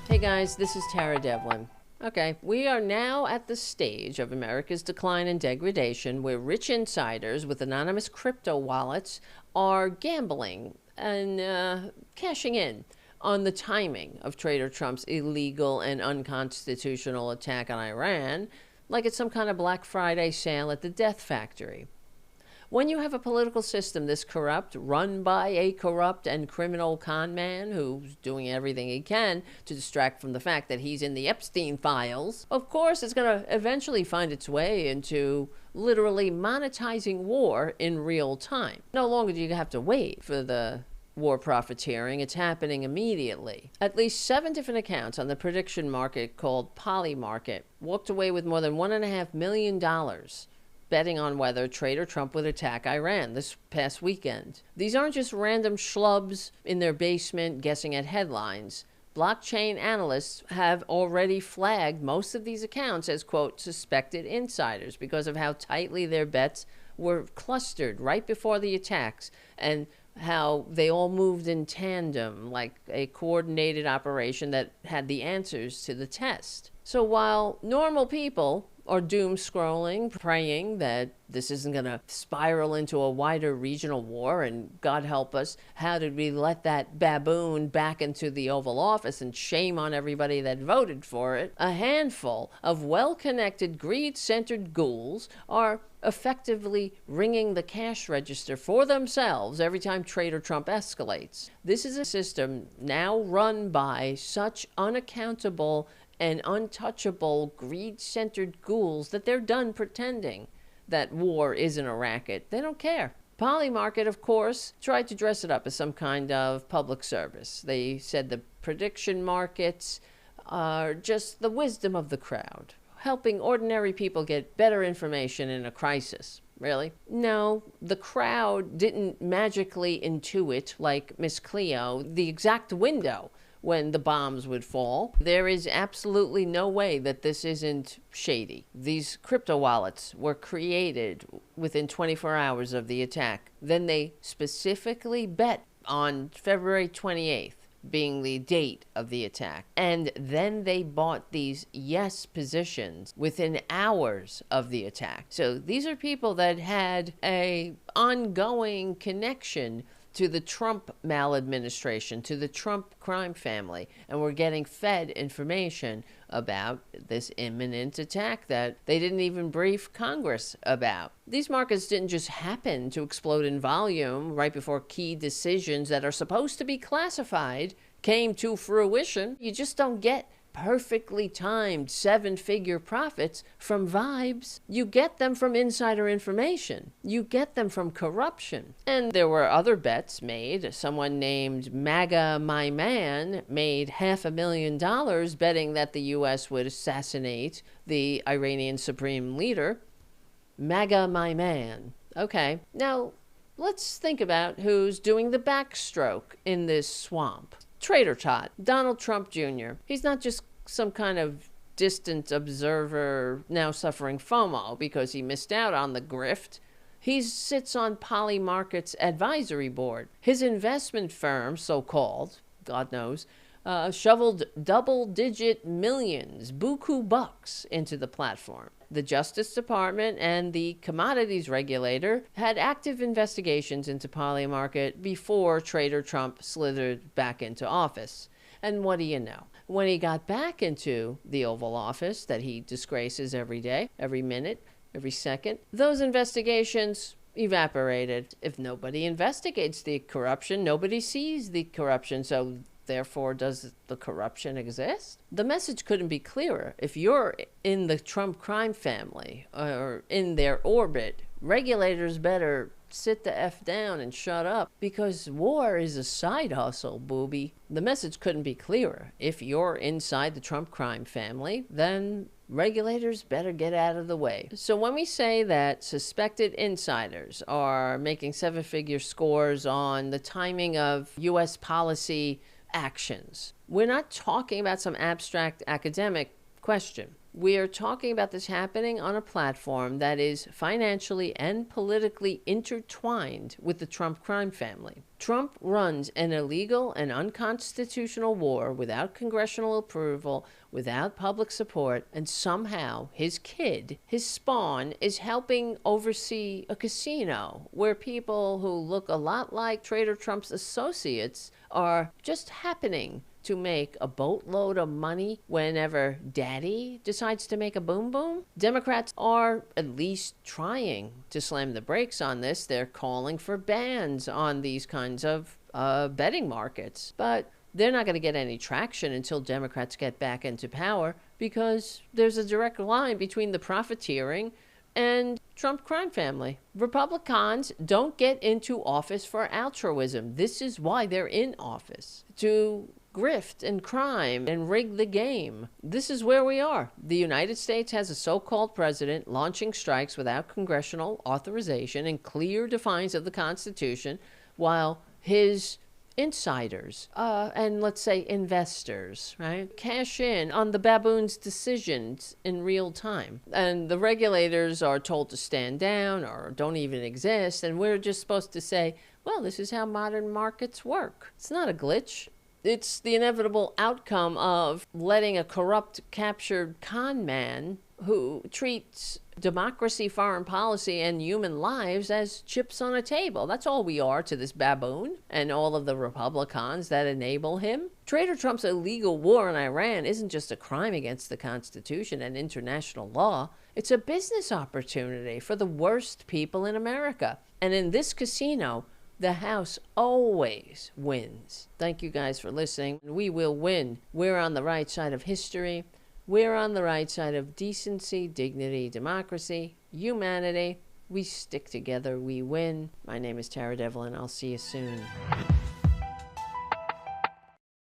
Hey guys, this is Tara Devlin. Okay, we are now at the stage of America's decline and degradation where rich insiders with anonymous crypto wallets are gambling and cashing in on the timing of Trader Trump's illegal and unconstitutional attack on Iran like it's some kind of Black Friday sale at the Death Factory. When you have a political system this corrupt, run by a corrupt and criminal con man who's doing everything he can to distract from the fact that he's in the Epstein files, of course it's going to eventually find its way into literally monetizing war in real time. No longer do you have to wait for the war profiteering, it's happening immediately. At least 7 different accounts on the prediction market called Polymarket walked away with more than $1.5 million betting on whether Trader Trump would attack Iran this past weekend. These aren't just random schlubs in their basement guessing at headlines. Blockchain analysts have already flagged most of these accounts as, quote, suspected insiders because of how tightly their bets were clustered right before the attacks and how they all moved in tandem like a coordinated operation that had the answers to the test. So while normal people are doom scrolling, praying that this isn't going to spiral into a wider regional war, and God help us, how did we let that baboon back into the Oval Office, and shame on everybody that voted for it, a handful of well-connected, greed-centered ghouls are effectively ringing the cash register for themselves every time Trader Trump escalates. This is a system now run by such unaccountable and untouchable, greed-centered ghouls that they're done pretending that war isn't a racket. They don't care. Polymarket, of course, tried to dress it up as some kind of public service. They said the prediction markets are just the wisdom of the crowd, helping ordinary people get better information in a crisis. Really? No, the crowd didn't magically intuit, like Miss Cleo, the exact window when the bombs would fall. There is absolutely no way that this isn't shady. These crypto wallets were created within 24 hours of the attack. Then they specifically bet on February 28th being the date of the attack. And then they bought these yes positions within hours of the attack. So these are people that had a ongoing connection to the Trump maladministration, to the Trump crime family, and we're getting fed information about this imminent attack that they didn't even brief Congress about. These markets didn't just happen to explode in volume right before key decisions that are supposed to be classified came to fruition. You just don't get perfectly timed 7-figure profits from vibes. You get them from insider information. You get them from corruption. And there were other bets made. Someone named MAGA My Man made $500,000 betting that the U.S. would assassinate the Iranian supreme leader. MAGA My Man. Okay, now let's think about who's doing the backstroke in this swamp. Trader Tot, Donald Trump Jr. He's not just some kind of distant observer now suffering FOMO because he missed out on the grift. He sits on Polymarket's advisory board. His investment firm, so-called, God knows, shoveled double-digit millions, buku bucks, into the platform. The Justice Department and the commodities regulator had active investigations into Polymarket before Trader Trump slithered back into office. And what do you know? When he got back into the Oval Office that he disgraces every day, every minute, every second, those investigations evaporated. If nobody investigates the corruption, nobody sees the corruption. So therefore, does the corruption exist? The message couldn't be clearer. If you're in the Trump crime family or in their orbit, regulators better sit the F down and shut up, because war is a side hustle, booby. The message couldn't be clearer. If you're inside the Trump crime family, then regulators better get out of the way. So when we say that suspected insiders are making 7-figure scores on the timing of U.S. policy actions, we're not talking about some abstract academic question. We are talking about this happening on a platform that is financially and politically intertwined with the Trump crime family. Trump runs an illegal and unconstitutional war without congressional approval, without public support, and somehow his kid, his spawn, is helping oversee a casino where people who look a lot like Trader Trump's associates are just happening to make a boatload of money whenever daddy decides to make a boom boom. Democrats are at least trying to slam the brakes on this. They're calling for bans on these kinds of betting markets. But they're not going to get any traction until Democrats get back into power, because there's a direct line between the profiteering and Trump crime family. Republicans don't get into office for altruism. This is why they're in office, to grift and crime and rig the game. This is where we are. The United States has a so-called president launching strikes without congressional authorization in clear defiance of the Constitution, while his insiders and let's say investors, right, cash in on the baboon's decisions in real time. And the regulators are told to stand down or don't even exist. And we're just supposed to say, well, this is how modern markets work. It's not a glitch. It's the inevitable outcome of letting a corrupt, captured con man who treats democracy, foreign policy, and human lives as chips on a table. That's all we are to this baboon and all of the Republicans that enable him. Trader Trump's illegal war in Iran isn't just a crime against the Constitution and international law. It's a business opportunity for the worst people in America. And in this casino, the House always wins. Thank you guys for listening. We will win. We're on the right side of history. We're on the right side of decency, dignity, democracy, humanity. We stick together. We win. My name is Tara Devlin. I'll see you soon.